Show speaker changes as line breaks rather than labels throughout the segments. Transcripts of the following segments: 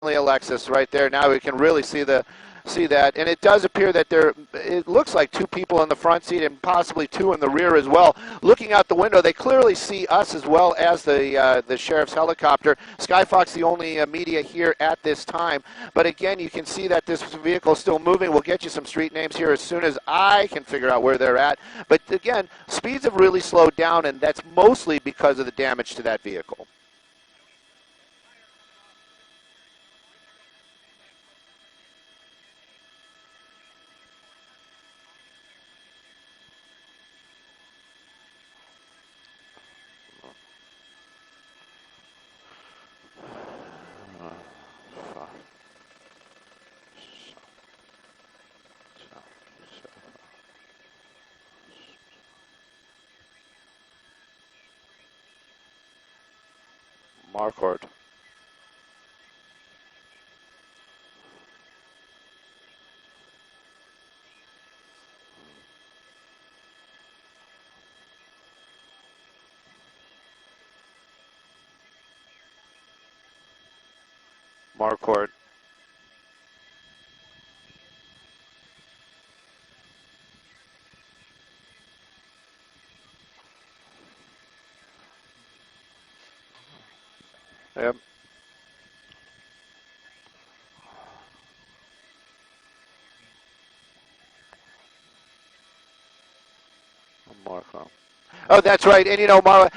a Lexus right there. Now we can really see that, and it does appear that it looks like two people in the front seat and possibly two in the rear as well. Looking out the window, they clearly see us as well as the sheriff's helicopter. Skyfox, the only media here at this time, but again, you can see that this vehicle is still moving. We'll get you some street names here as soon as I can figure out where they're at. But again, speeds have really slowed down, and that's mostly because of the damage to that vehicle. Marquardt. Marquardt. Yep. Marquardt. Oh, that's right. And you know, Marla,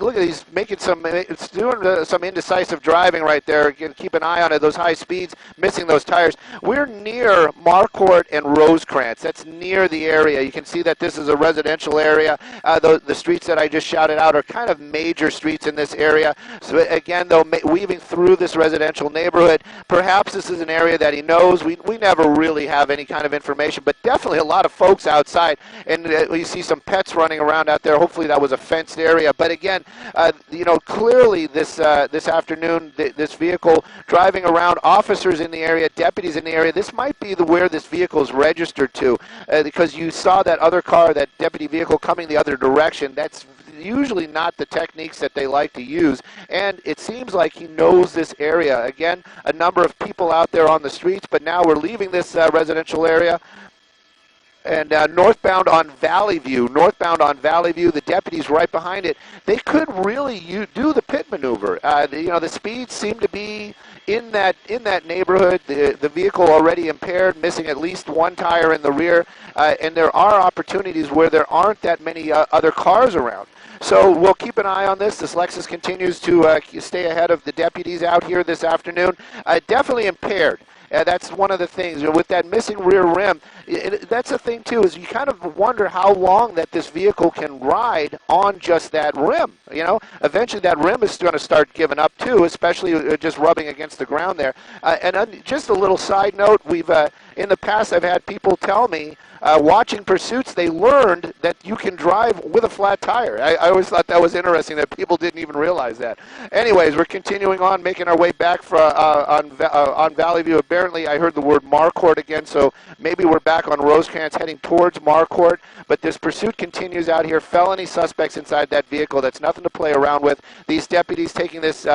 look at these making it's doing some indecisive driving right there. Again, keep an eye on it. Those high speeds, missing those tires. We're near Marquardt and Rosecrans. That's near the area. You can see that this is a residential area. The streets that I just shouted out are kind of major streets in this area. So again, though, weaving through this residential neighborhood, perhaps this is an area that he knows. We never really have any kind of information, but definitely a lot of folks outside, and we see some pets running around out there. Hopefully that was a fenced area. But again, you know, clearly this afternoon, this vehicle driving around, officers in the area, deputies in the area. This might be where this vehicle is registered to, because you saw that other car, that deputy vehicle coming the other direction. That's usually not the techniques that they like to use, and it seems like he knows this area. Again, a number of people out there on the streets, but now we're leaving this residential area. And northbound on Valley View, the deputies right behind it, they could really do the pit maneuver. You know, the speeds seem to be in that neighborhood. The vehicle already impaired, missing at least one tire in the rear, and there are opportunities where there aren't that many other cars around. So we'll keep an eye on this. This Lexus continues to stay ahead of the deputies out here this afternoon. Definitely impaired. That's one of the things. With that missing rear rim, that's the thing, too, is you kind of wonder how long that this vehicle can ride on just that rim. You know, eventually that rim is going to start giving up, too, especially just rubbing against the ground there. And just a little side note, in the past I've had people tell me, watching Pursuits, they learned that you can drive with a flat tire. I always thought that was interesting that people didn't even realize that. Anyways, we're continuing on, making our way back on Valley View. Apparently, I heard the word Marquardt again, so maybe we're back on Rosecrans heading towards Marquardt. But this pursuit continues out here. Felony suspects inside that vehicle. That's nothing to play around with. These deputies taking this...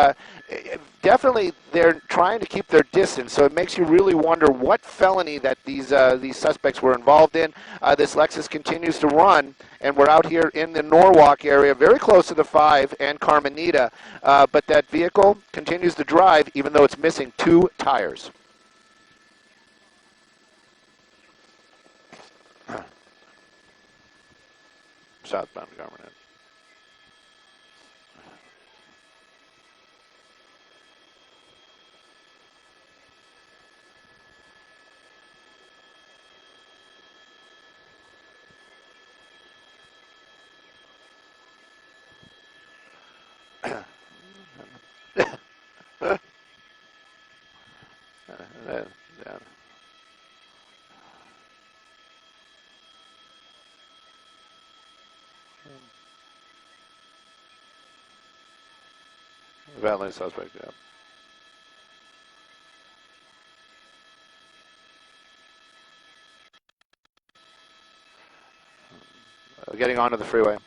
definitely, they're trying to keep their distance, so it makes you really wonder what felony that these suspects were involved in. This Lexus continues to run, and we're out here in the Norwalk area, very close to the 5 and Carmenita, but that vehicle continues to drive, even though it's missing 2 tires. Southbound Government. Valid suspect, yeah. Getting onto the freeway.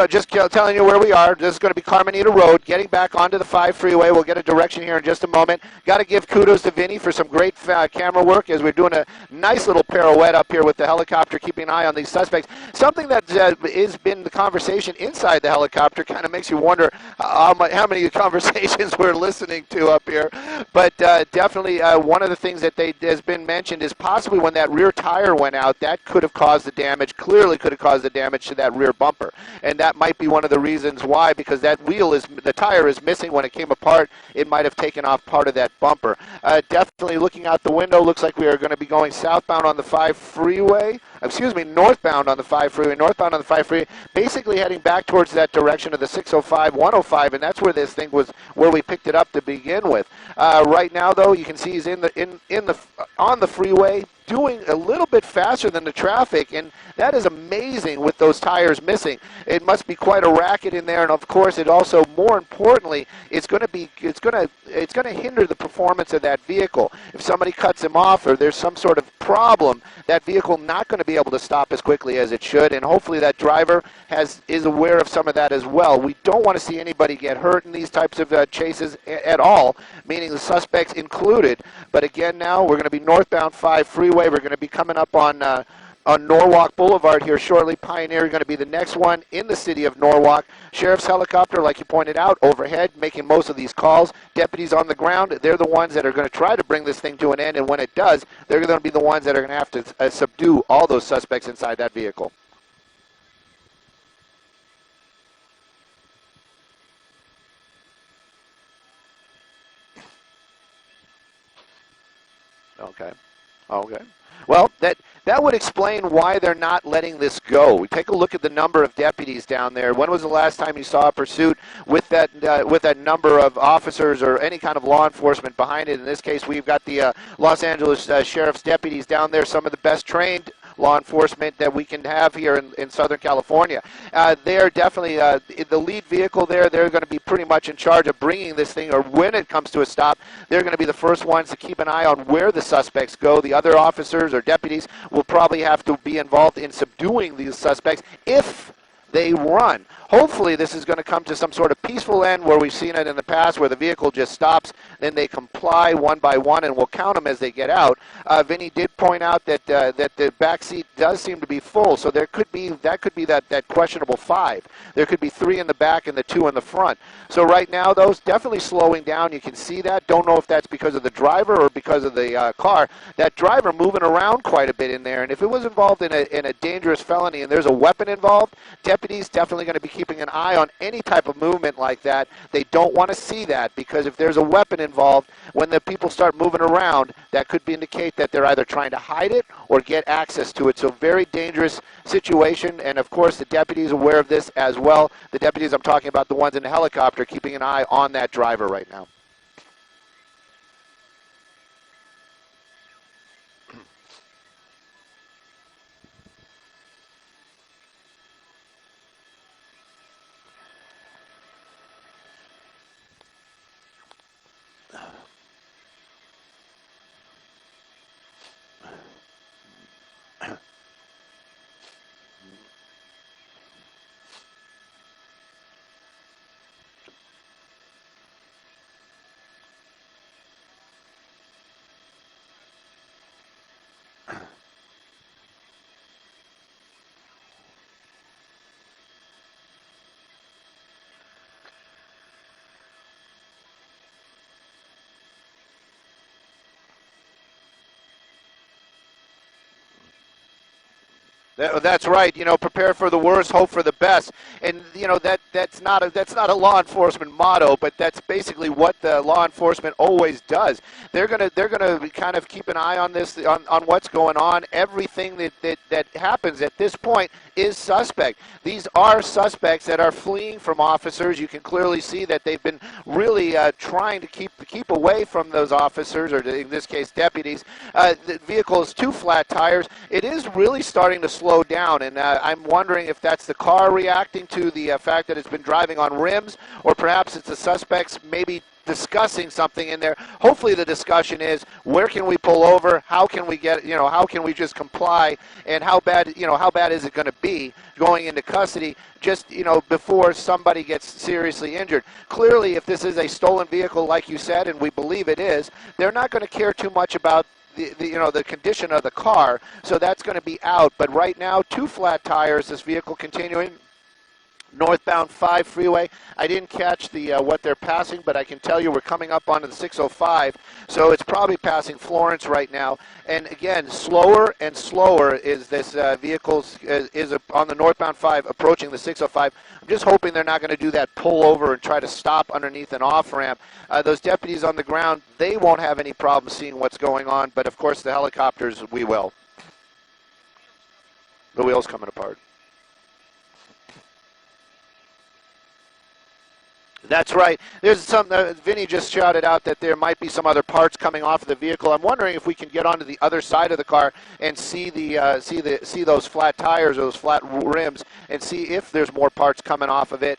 Just telling you where we are. This is going to be Carmenita Road, getting back onto the 5 freeway. We'll get a direction here in just a moment. Got to give kudos to Vinny for some great camera work as we're doing a nice little pirouette up here with the helicopter, keeping an eye on these suspects. Something that has been the conversation inside the helicopter kind of makes you wonder how many conversations we're listening to up here. But definitely one of the things that has been mentioned is possibly when that rear tire went out, that could have caused the damage, clearly could have caused the damage to that rear bumper. And that might be one of the reasons why, because that the tire is missing. When it came apart, it might have taken off part of that bumper. Definitely looking out the window, looks like we are going to be going southbound on the 5 freeway. Excuse me, northbound on the 5 freeway. Northbound on the 5 freeway, basically heading back towards that direction of the 605, 105, and that's where this thing was, where we picked it up to begin with. Right now, though, you can see he's on the freeway, doing a little bit faster than the traffic, and that is amazing with those tires missing. It must be quite a racket in there, and of course, it also, more importantly, it's going to hinder the performance of that vehicle. If somebody cuts him off or there's some sort of problem, that vehicle not going to be able to stop as quickly as it should, and hopefully that driver is aware of some of that as well. We don't want to see anybody get hurt in these types of chases at all, meaning the suspects included. But again, now we're going to be northbound 5 freeway. We're going to be coming up on Norwalk Boulevard here shortly. Pioneer going to be the next one in the city of Norwalk. Sheriff's helicopter, like you pointed out, overhead, making most of these calls. Deputies on the ground, they're the ones that are going to try to bring this thing to an end, and when it does, they're going to be the ones that are going to have to subdue all those suspects inside that vehicle. Okay. Okay. Well, that would explain why they're not letting this go. We take a look at the number of deputies down there. When was the last time you saw a pursuit with that number of officers or any kind of law enforcement behind it? In this case, we've got the Los Angeles Sheriff's deputies down there, some of the best trained law enforcement that we can have here in Southern California. They're definitely the lead vehicle there. They're going to be pretty much in charge of bringing this thing, or when it comes to a stop, they're going to be the first ones to keep an eye on where the suspects go. The other officers or deputies will probably have to be involved in subduing these suspects if they run. Hopefully this is going to come to some sort of peaceful end where we've seen it in the past where the vehicle just stops, then they comply one by one, and we'll count them as they get out. Vinny did point out that the back seat does seem to be full, so that could be that questionable 5. There could be 3 in the back and the 2 in the front. So right now, though, definitely slowing down. You can see that. Don't know if that's because of the driver or because of the car. That driver moving around quite a bit in there, and if it was involved in a dangerous felony and there's a weapon involved, deputies definitely going to be keeping an eye on any type of movement like that. They don't want to see that, because if there's a weapon involved, when the people start moving around, that could indicate that they're either trying to hide it or get access to it. So very dangerous situation, and of course the deputies are aware of this as well. The deputies, I'm talking about the ones in the helicopter, keeping an eye on that driver right now. That's right. You know, prepare for the worst, hope for the best, and you know that's not a law enforcement motto, but that's basically what the law enforcement always does. They're gonna kind of keep an eye on this, on what's going on. Everything that happens at this point is suspect. These are suspects that are fleeing from officers. You can clearly see that they've been really trying to keep away from those officers, or in this case deputies. The vehicle has 2 flat tires. It is really starting to slow down, and I'm wondering if that's the car reacting to the fact that it's been driving on rims, or perhaps it's the suspects maybe discussing something in there. Hopefully the discussion is, where can we pull over? How can we get, how can we just comply? And how bad is it going to be going into custody just, before somebody gets seriously injured? Clearly, if this is a stolen vehicle, like you said, and we believe it is, they're not going to care too much about the condition of the car, so that's going to be out. But right now, 2 flat tires, this vehicle continuing northbound 5 freeway. I didn't catch the what they're passing, but I can tell you we're coming up onto the 605, so it's probably passing Florence right now. And again, slower and slower is this vehicle is on the northbound 5 approaching the 605. I'm just hoping they're not going to do that pull over and try to stop underneath an off-ramp. Those deputies on the ground, they won't have any problem seeing what's going on, but of course the helicopters, we will. The wheel's coming apart. That's right. There's some. Vinny just shouted out that there might be some other parts coming off of the vehicle. I'm wondering if we can get onto the other side of the car and see see those flat tires, or those flat rims, and see if there's more parts coming off of it.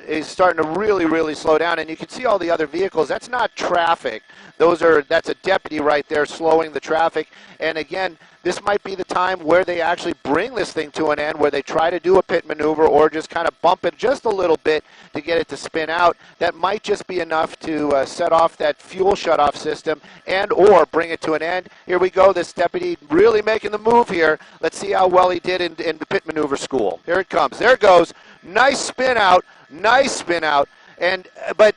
Is starting to really slow down, and you can see all the other vehicles. That's not traffic. That's a deputy right there slowing the traffic. And again, this might be the time where they actually bring this thing to an end, where they try to do a pit maneuver or just kind of bump it just a little bit to get it to spin out. That might just be enough to set off that fuel shutoff system and or bring it to an end. Here we go. This deputy really making the move here. Let's see how well he did in the pit maneuver school. Here it comes. There it goes. Nice spin out. Nice spin out. And but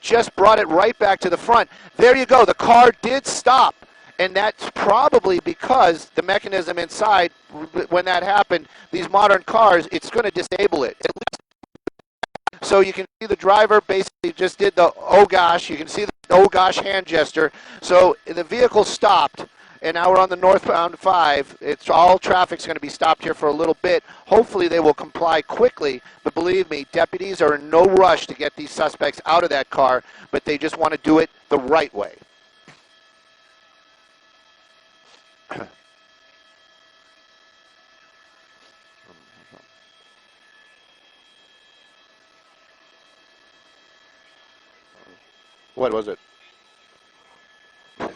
just brought it right back to the front. There you go. The car did stop. And that's probably because the mechanism inside, when that happened, these modern cars, it's going to disable it. So you can see the driver basically just did the oh gosh. You can see the oh gosh hand gesture. So the vehicle stopped, and now we're on the northbound 5. It's all traffic's going to be stopped here for a little bit. Hopefully they will comply quickly. But believe me, deputies are in no rush to get these suspects out of that car, but they just want to do it the right way. What was it? That's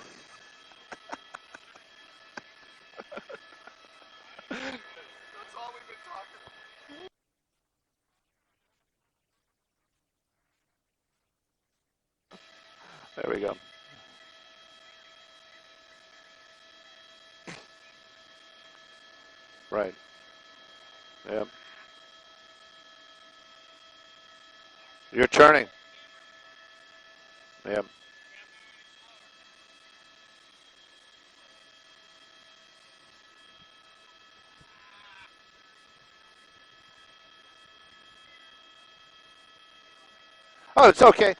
all we've been talking. There we go. Right. Yep. You're turning. Yep. Oh, it's okay.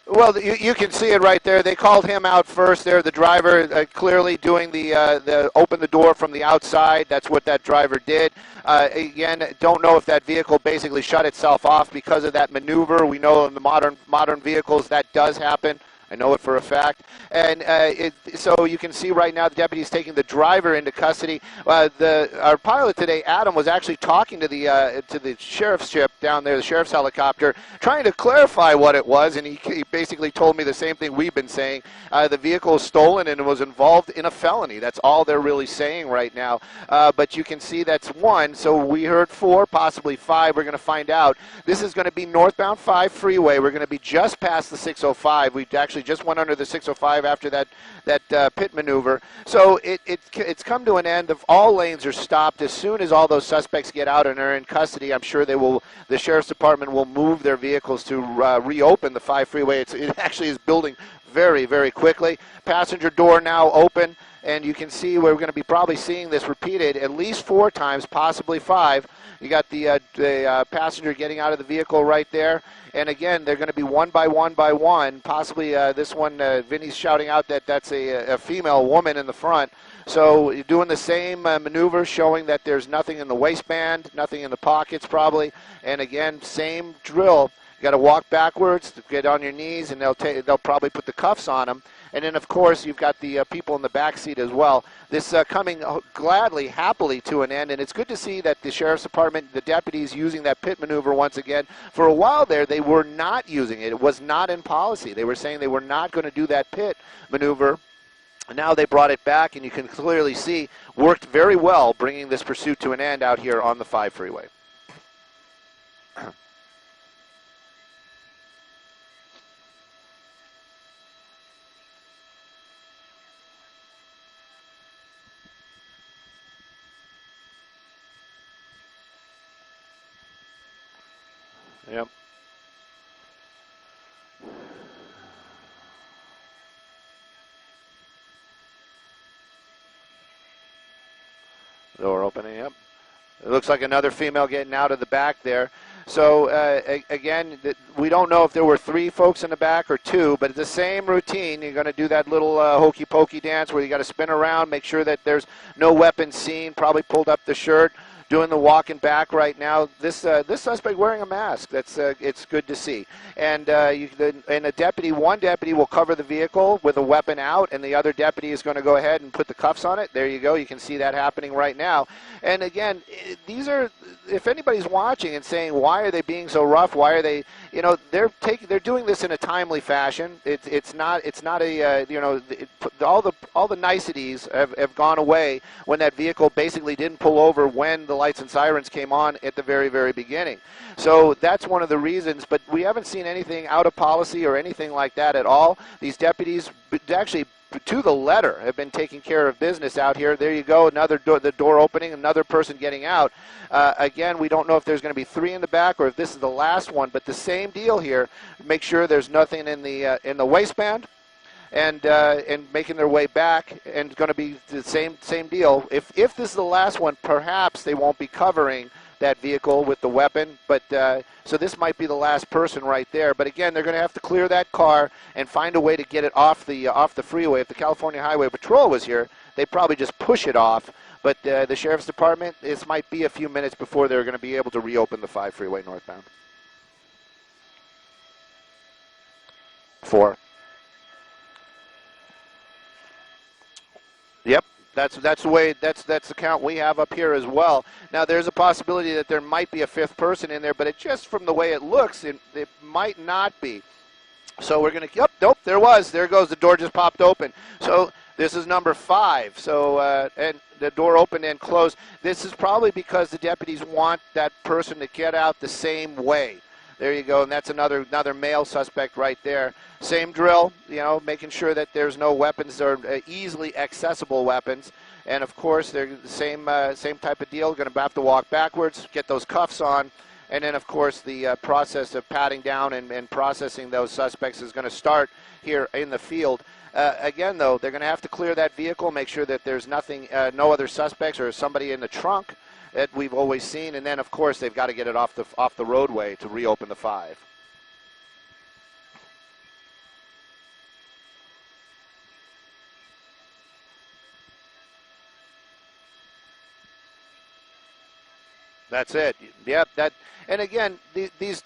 Well, you can see it right there. They called him out first there. The driver clearly doing the open the door from the outside. That's what that driver did. Again, don't know if that vehicle basically shut itself off because of that maneuver. We know in the modern vehicles that does happen. I know it for a fact. And so you can see right now the deputy is taking the driver into custody. Our pilot today, Adam, was actually talking to the sheriff's ship down there, the sheriff's helicopter, trying to clarify what it was, and he basically told me the same thing we've been saying. The vehicle was stolen and was involved in a felony. That's all they're really saying right now. But you can see that's 1. So we heard 4, possibly 5. We're going to find out. This is going to be northbound 5 freeway. We're going to be just past the 605. We actually just went under the 605 after that pit maneuver. So it's come to an end. All lanes are stopped. As soon as all those suspects get out and are in custody, I'm sure the sheriff's department will move their vehicles to reopen the 5 freeway. It actually is building very, very quickly. Passenger door now open, and you can see we're going to be probably seeing this repeated at least 4 times, possibly 5. You got the passenger getting out of the vehicle right there. And again, they're going to be one by one. Possibly this one, Vinny's shouting out that that's a female woman in the front. So you're doing the same maneuver, showing that there's nothing in the waistband, nothing in the pockets probably. And again, same drill. You got to walk backwards, to get on your knees, and they'll probably put the cuffs on them. And then, of course, you've got the people in the back seat as well. This coming gladly, happily to an end, and it's good to see that the Sheriff's Department, the deputies, using that pit maneuver once again. For a while there, they were not using it. It was not in policy. They were saying they were not going to do that pit maneuver. Now they brought it back, and you can clearly see worked very well, bringing this pursuit to an end out here on the 5 freeway. Yep. Door opening, yep. It looks like another female getting out of the back there. So, again, we don't know if there were 3 folks in the back or 2, but it's the same routine. You're going to do that little hokey-pokey dance where you got to spin around, make sure that there's no weapon seen, probably pulled up the shirt, doing the walking back right now. This suspect wearing a mask. That's it's good to see. And and one deputy will cover the vehicle with a weapon out, and the other deputy is going to go ahead and put the cuffs on it. There you go. You can see that happening right now. And again, these are, if anybody's watching and saying, why are they being so rough? Why are they, they're doing this in a timely fashion. It's not a all the niceties have gone away when that vehicle basically didn't pull over when the lights and sirens came on at the very, very beginning. So that's one of the reasons, but we haven't seen anything out of policy or anything like that at all. These deputies actually, to the letter, have been taking care of business out here. There you go, another door, the door opening, another person getting out. Again, we don't know if there's going to be 3 in the back or if this is the last one, but the same deal here. Make sure there's nothing in the waistband. And making their way back, and going to be the same deal. If this is the last one, perhaps they won't be covering that vehicle with the weapon. But so this might be the last person right there. But again, they're going to have to clear that car and find a way to get it off the freeway. If the California Highway Patrol was here, they'd probably just push it off. But the Sheriff's Department, this might be a few minutes before they're going to be able to reopen the 5 freeway northbound. 4. Yep, that's the count we have up here as well. Now there's a possibility that there might be a 5th person in there, but it just from the way it looks, it might not be. So we're going to, yep, nope, there goes, the door just popped open. So this is number 5. So and the door opened and closed. This is probably because the deputies want that person to get out the same way. There you go, and that's another male suspect right there. Same drill, making sure that there's no weapons or easily accessible weapons. And, of course, they're the same type of deal. Going to have to walk backwards, get those cuffs on. And then, of course, the process of patting down and processing those suspects is going to start here in the field. Again, though, they're going to have to clear that vehicle, make sure that there's nothing, no other suspects or somebody in the trunk that we've always seen, and then of course they've got to get it off the roadway to reopen the 5. That's it. Yep. And again, this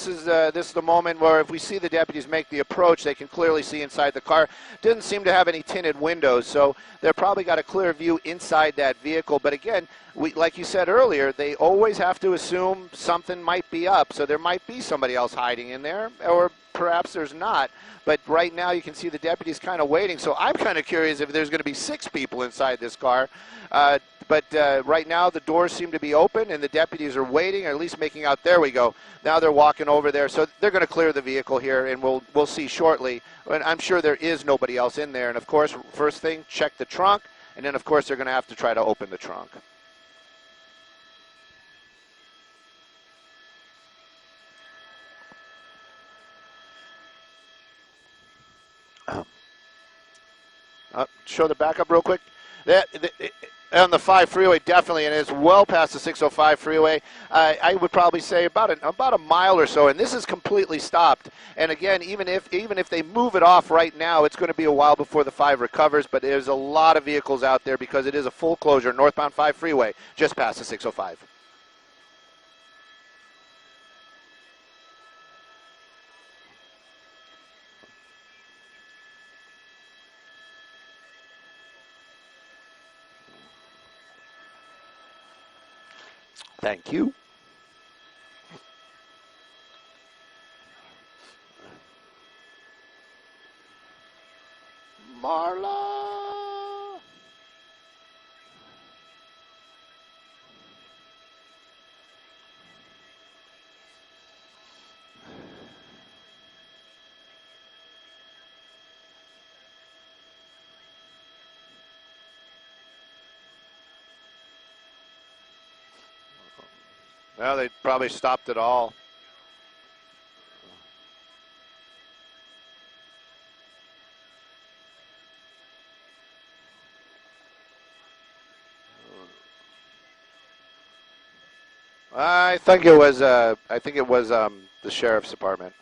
is the moment where if we see the deputies make the approach, they can clearly see inside the car. Didn't seem to have any tinted windows, so they're probably got a clear view inside that vehicle. But again, like you said earlier, they always have to assume something might be up. So there might be somebody else hiding in there, or perhaps there's not. But right now you can see the deputies kind of waiting. So I'm kind of curious if there's going to be 6 people inside this car. But right now the doors seem to be open and the deputies are waiting, or at least making out. There we go. Now they're walking over there. So they're going to clear the vehicle here, and we'll see shortly. And I'm sure there is nobody else in there. And, of course, first thing, check the trunk. And then, of course, they're going to have to try to open the trunk. Show the backup real quick. On the 5 freeway, definitely, and it's well past the 605 freeway. I would probably say about a mile or so, and this is completely stopped. And again, even if they move it off right now, it's going to be a while before the 5 recovers. But there's a lot of vehicles out there because it is a full closure, northbound 5 freeway, just past the 605. Thank you. Marla. Well, they probably stopped it all. I think it was. The sheriff's department.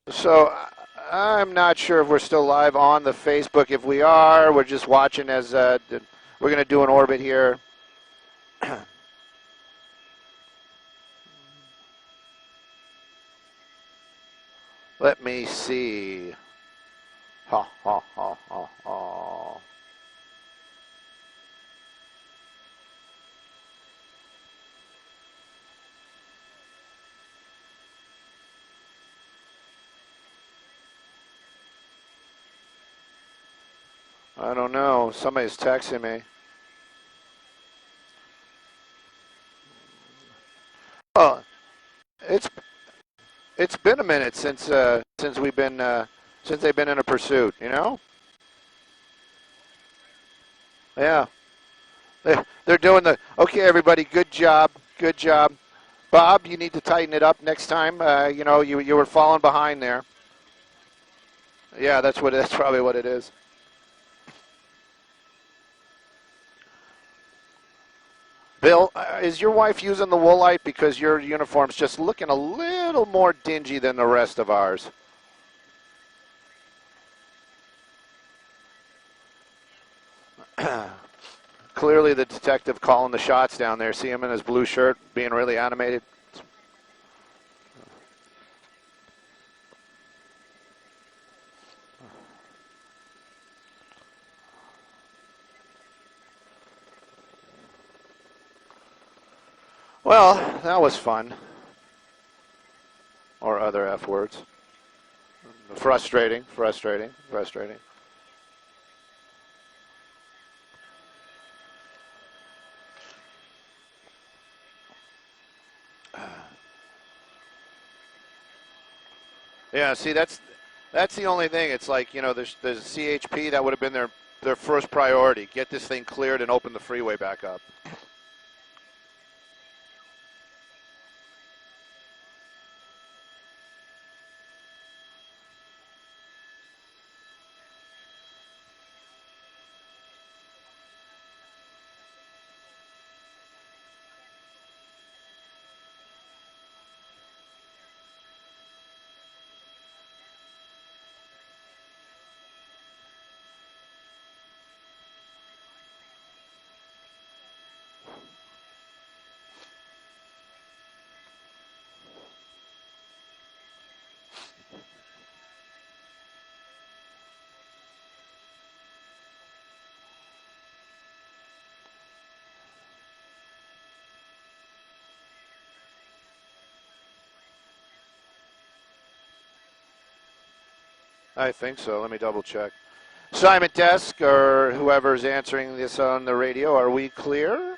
So I'm not sure if we're still live on the Facebook. If we are, we're just watching as we're going to do an orbit here. Let me see. Ha, ha, ha, ha, ha. I don't know. Somebody's texting me. Oh, it's been a minute since we've been since they've been in a pursuit. You know? Yeah. They're doing the okay. Everybody, good job. Good job. Bob, you need to tighten it up next time. You know, you were falling behind there. Yeah, that's probably what it is. Bill, is your wife using the Woolite because your uniform's just looking a little more dingy than the rest of ours? Clearly the detective calling the shots down there. See him in his blue shirt being really animated. Well, that was fun. Or other F words. Frustrating. Yeah, see, that's the only thing. It's like, you know, there's CHP, that would have been their first priority. Get this thing cleared and open the freeway back up. I think so. Let me double check. Simon Desk or whoever's answering this on the radio, are we clear?